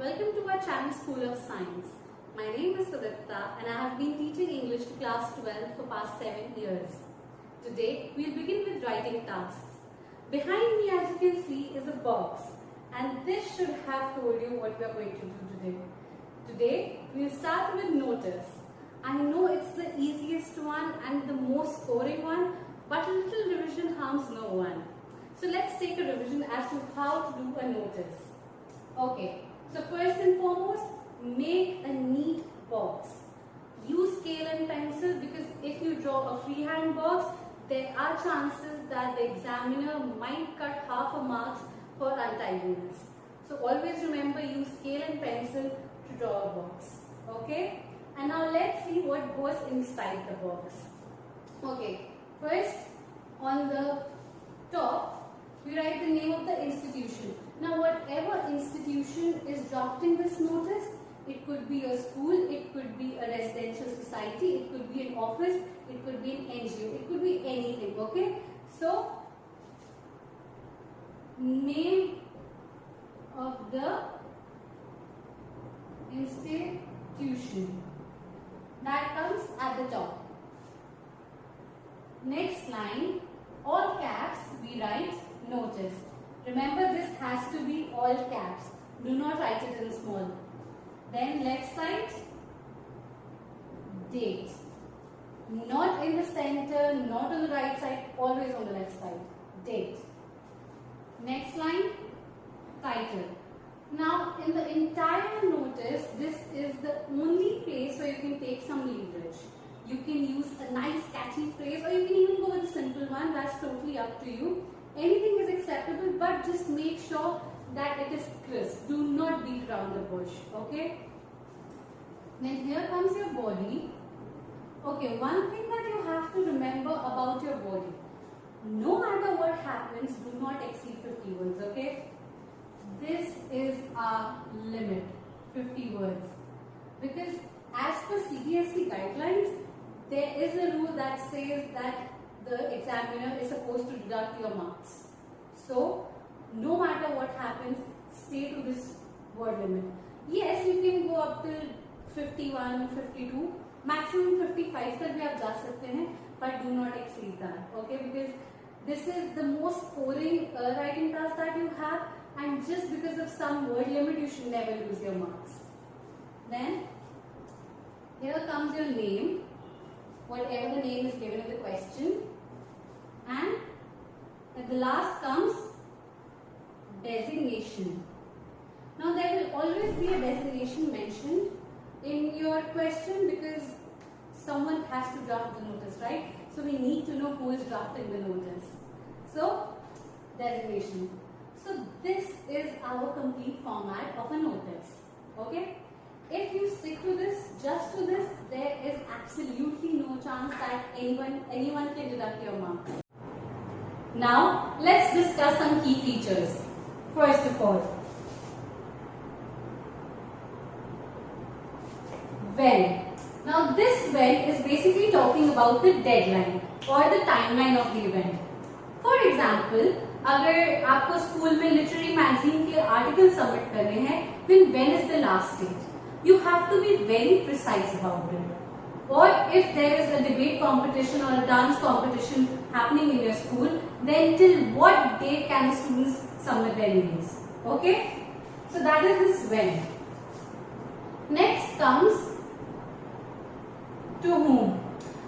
Welcome to our channel School of Science. My name is Sudipta and I have been teaching English to class 12 for past 7 years. Today we will begin with writing tasks. Behind me, as you can see, is a box, and this should have told you what we are going to do today. Today we will start with notice. I know it's the easiest one and the most boring one, but a little revision harms no one. So let's take a revision as to how to do a notice. Okay, so first and foremost, make a neat box. Use scale and pencil, because if you draw a freehand box, there are chances that the examiner might cut half a marks for untidiness. So always remember, use scale and pencil to draw a box. Okay? And now let's see what goes inside the box. Okay, first on the top, we write the name of the institution. Now whatever institution is drafting this notice, it could be a school, it could be a residential society, it could be an office, it could be an NGO, it could be anything, okay? So, name of the institution, that comes at the top. Next line, all caps, we write notice. Remember, this has to be all caps. Do not write it in small. Then left side, date. Not in the center, not on the right side, always on the left side. Date. Next line, title. Now, in the entire notice, this is the only place where you can take some leverage. You can use a nice catchy phrase, or you can even go with a simple one. That's totally up to you. Anything is acceptable, but just make sure that it is crisp. Do not beat around the bush, okay? Then here comes your body. Okay, one thing that you have to remember about your body, no matter what happens, do not exceed 50 words, okay? This is our limit, 50 words. Because as per CBSE guidelines, there is a rule that says that the examiner is supposed to deduct your marks. So, no matter what happens, stay to this word limit. Yes, you can go up till 51, 52, maximum 55 that we have जा सकते हैं, but do not exceed that, okay? Because this is the most boring writing task that you have, and just because of some word limit, you should never lose your marks. Then, here comes your name, whatever the name is given in the question, and at the last comes designation. Now there will always be a designation mentioned in your question, because someone has to draft the notice, right? So we need to know who is drafting the notice. So, designation. So this is our complete format of a notice, okay? If you stick to this, just to this, there is absolutely no chance that anyone can deduct your marks. Now, let's discuss some key features. First of all, when. Now, this when is basically talking about the deadline or the timeline of the event. For example, अगर आपको school में literary magazine के article submit करने हैं, then when is the last date? You have to be very precise about it. Or if there is a debate competition or a dance competition happening in your school, then till what date can the students submit their names? Okay? So that is this when. Next comes to whom.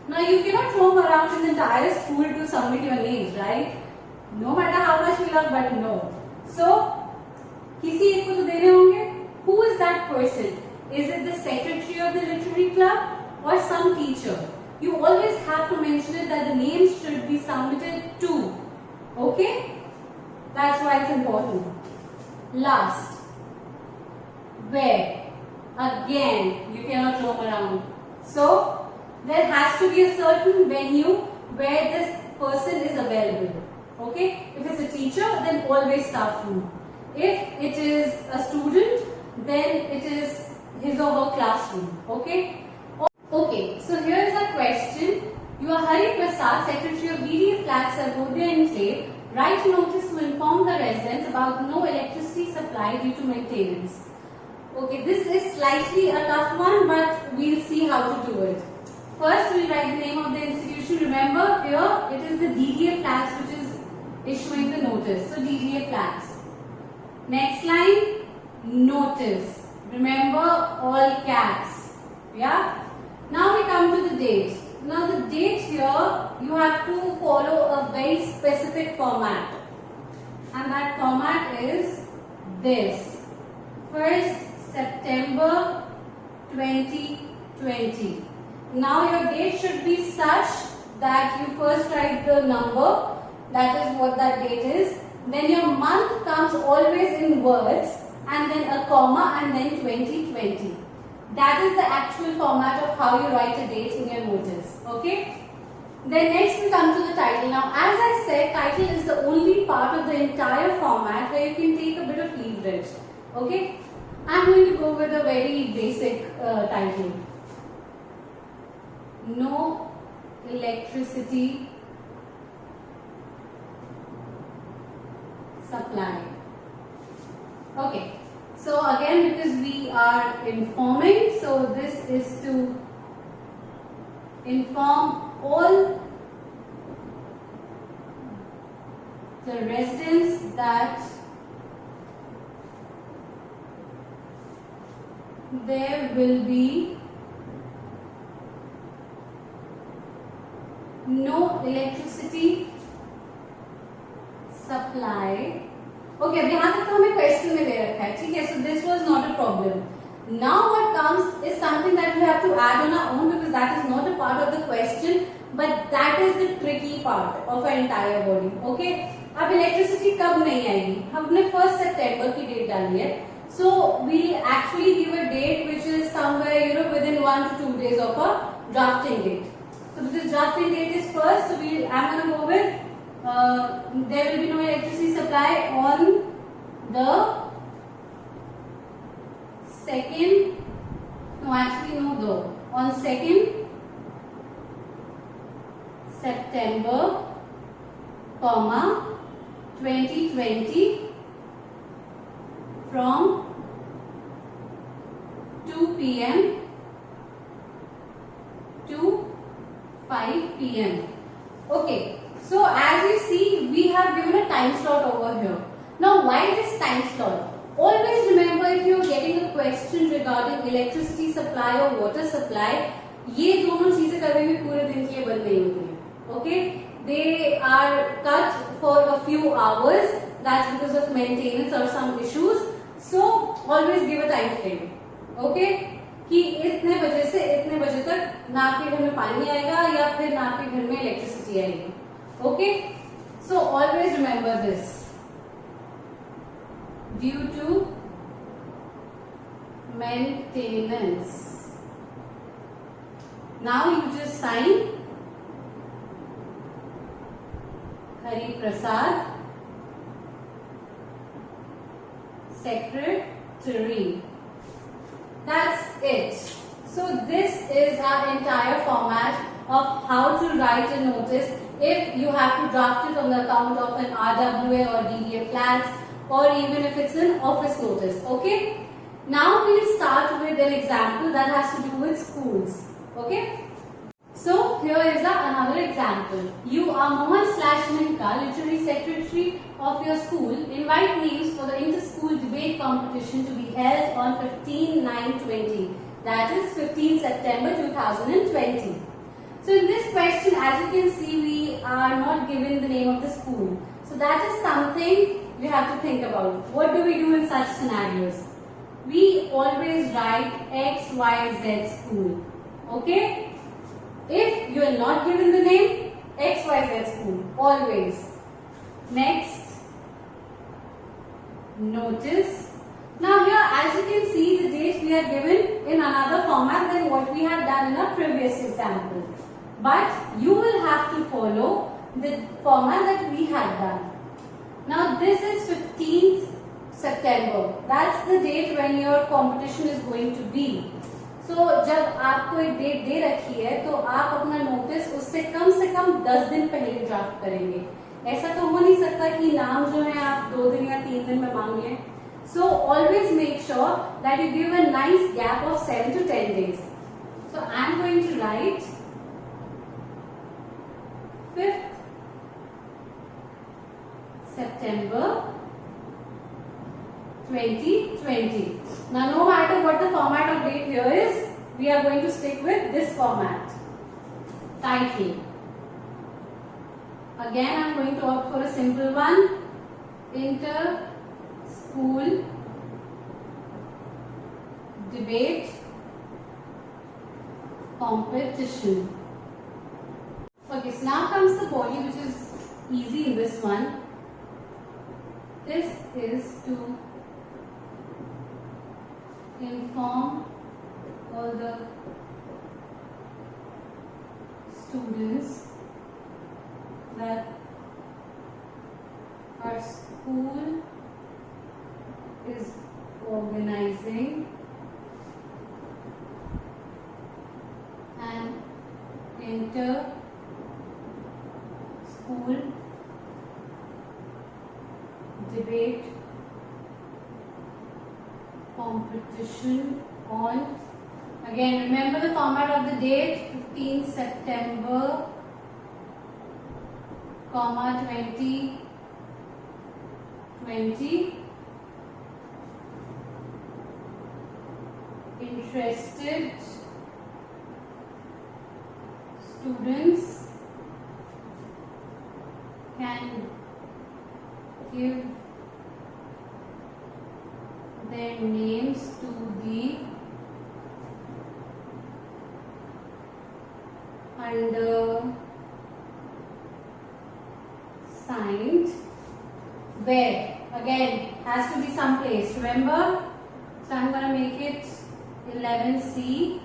Now you cannot roam around in the entire school to submit your names, right? No matter how much we love, but no. So, किसी एक को तो देने होंगे. Who is that person? Is it the secretary of the literary club or some teacher? You always have to mention it that the names should be submitted to. Okay? That's why it's important. Last. Where? Again, you cannot roam around. So, there has to be a certain venue where this person is available. Okay? If it's a teacher, then always staff room. If it is a student, then it is his or her classroom. Okay? Okay, so here is a question. You are Hari Prasad, Secretary of BDA Flat Sarvodaya Enclave. Write notice to inform the residents about no electricity supply due to maintenance. Okay, this is slightly a tough one, but we'll see how to do it. First, we'll write the name of the institution. Remember, here it is the DDA Flats which is issuing the notice. So, DDA Flats. Next line, notice. Remember, all caps. Yeah? Now we come to the date. Now, the date here, you have to follow a very specific format. And that format is this. 1st September 2020. Now your date should be such that you first write the number, that is what that date is. Then your month comes always in words and then a comma and then 2020. That is the actual format of how you write a date in your notice. Okay? Then next we come to the title. Now as I said, title is the only part of the entire format where you can take a bit of leverage. Okay? I'm going to go with a very basic title. No electricity supply. Okay. So again, because we are informing, so this is to inform all the residents that there will be no electricity supply. Okay, अब यहाँ तक तो हमें question में दे रखा है, ठीक है? So this was not a problem. Now what comes is something that we have to add on our own because that is not a part of the question, but that is the tricky part of our entire body. Okay? अब electricity कब नहीं आएगी? हमने 1st September की date डाली है. So we actually give a date which is somewhere within 1 to 2 days of a drafting date. So because drafting date is 1st, so I'm going to go with there will be no electricity supply on the 2nd. No, actually no, though. On 2nd September, comma 2020 from 2 p.m. to 5 p.m. Okay. So as you see, we have given a time slot over here. Now why this time slot? Always remember, if you are getting a question regarding electricity supply or water supply, ये दोनों चीजें कभी भी पूरे दिन के लिए बंद नहीं होती हैं. Okay? They are cut for a few hours. That's because of maintenance or some issues. So always give a time frame. Okay? कि इतने बजे से इतने बजे तक ना आपके घर में पानी आएगा या फिर ना आपके घर में इलेक्ट्रिसिटी आएगी. Okay, so always remember this. Due to maintenance. Now you just sign Hari Prasad, Secretary. That's it. So this is our entire format of how to write a notice if you have to draft it on the account of an RWA or DDA Flats, or even if it's an office notice. Okay? Now we'll start with an example that has to do with schools. Okay? So here is another example. You are Mohan/Mehta, literary secretary of your school. Invite names for the inter-school debate competition to be held on 15/9/20. That is 15 September 2020. So in this question, as you can see, we are not given the name of the school. So that is something we have to think about. What do we do in such scenarios? We always write X, Y, Z school. Okay? If you are not given the name, X, Y, Z school. Always. Next. Notice. Now here, as you can see, the dates we are given in another format than what we had done in our previous example. But you will have to follow the format that we had done. Now this is 15th September. That's the date when your competition is going to be. So जब आपको एक date दे रखी है तो आप अपना notice उससे कम 10 दिन पहले ड्राफ्ट करेंगे. ऐसा तो हो नहीं सकता कि नाम जो है आप 2 दिन या 3 दिन में मांग लें. So always make sure that you give a nice gap of 7 to 10 days. So I am going to write 5th September 2020. Now no matter what the format of date here is, we are going to stick with this format. Title. Again I am going to opt for a simple one. Inter-school debate competition. Okay, so now comes the body, which is easy in this one. This is to inform all the students that our school is organizing an inter-school debate competition on, again remember the format of the date, 15 September, 2020. Interested students can give their names to the undersigned, where again has to be some place, remember. So I'm going to make it 11C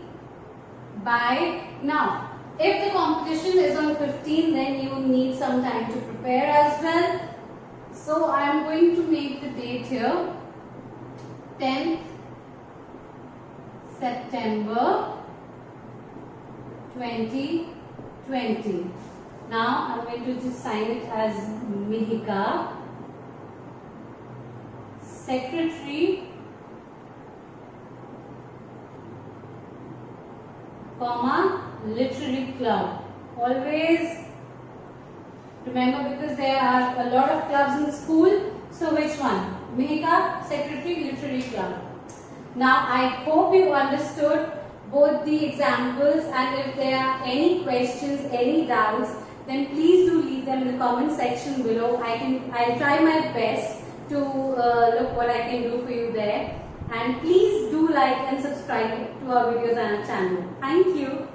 by. Now if the competition is on 15, then you need some time to prepare as well. So I am going to make the date here 10th September 2020. Now I'm going to just sign it as Mihika, Secretary, Literary Club. Always remember, because there are a lot of clubs in the school. So which one? Mihika, Secretary, Literary Club. Now I hope you understood both the examples, and if there are any questions, any doubts, then please do leave them in the comment section below. I'll try my best to look what I can do for you there. And please do like and subscribe to our videos on our channel. Thank you.